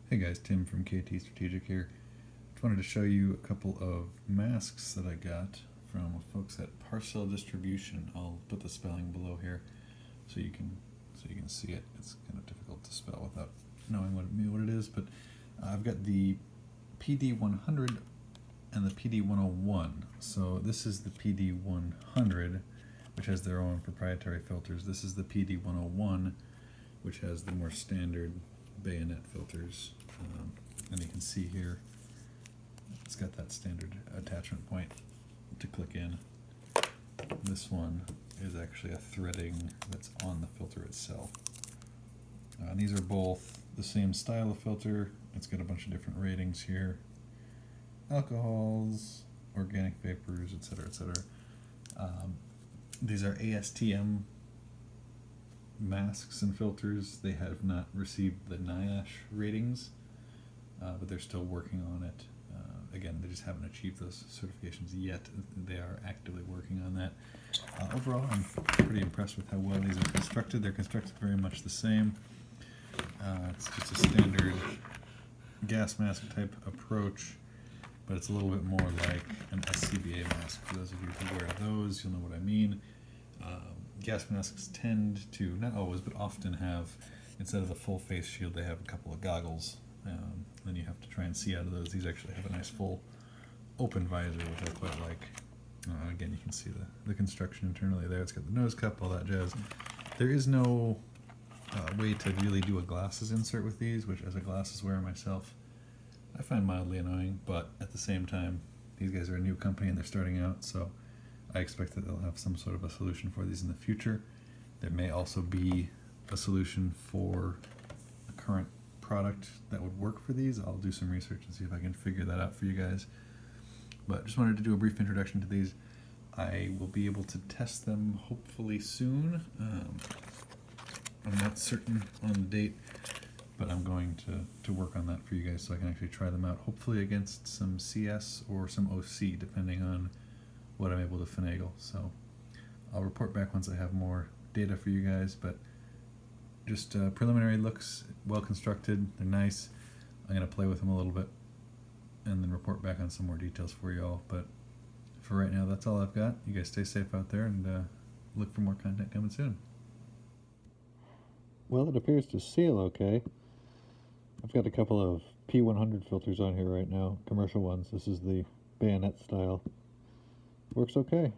Hey guys, Tim from KT Strategic here. Just wanted to show you a couple of masks that I got from folks at Parcil Distribution. I'll put the spelling below here so you can see it. It's kind of difficult to spell without knowing what it is, but I've got the PD100 and the PD101. So this is the PD100, which has their own proprietary filters. This is the PD101, which has the more standard bayonet filters, and you can see here it's got that standard attachment point to click in. This one is actually a threading that's on the filter itself. And these are both the same style of filter. It's got a bunch of different ratings here: alcohols, organic vapors, etc., etc. These are ASTM masks and filters. They have not received the NIOSH ratings, but they're still working on it. Again, they just haven't achieved those certifications yet. They are actively working on that. Overall, I'm pretty impressed with how well these are constructed. They're constructed very much the same. It's just a standard gas mask type approach, but it's a little bit more like an SCBA mask. For those of you who wear those, you'll know what I mean. Gas masks tend to, not always, but often have, instead of the full face shield, they have a couple of goggles. Then you have to try and see out of those. These actually have a nice full open visor, which I quite like. Again, you can see the construction internally there. It's got the nose cup, all that jazz. There is no way to really do a glasses insert with these, which as a glasses wearer myself, I find mildly annoying, but at the same time, these guys are a new company and they're starting out, so I expect that they'll have some sort of a solution for these in the future. There may also be a solution for a current product that would work for these. I'll do some research and see if I can figure that out for you guys. But just wanted to do a brief introduction to these. I will be able to test them hopefully soon. I'm not certain on the date, but I'm going to work on that for you guys so I can actually try them out, hopefully against some CS or some OC, depending on what I'm able to finagle. So I'll report back once I have more data for you guys, but just preliminary looks, well constructed, they're nice. I'm going to play with them a little bit and then report back on some more details for you all, but for right now that's all I've got. You guys stay safe out there and look for more content coming soon. Well, it appears to seal okay. I've got a couple of P100 filters on here right now, commercial ones. This is the bayonet style. Works okay.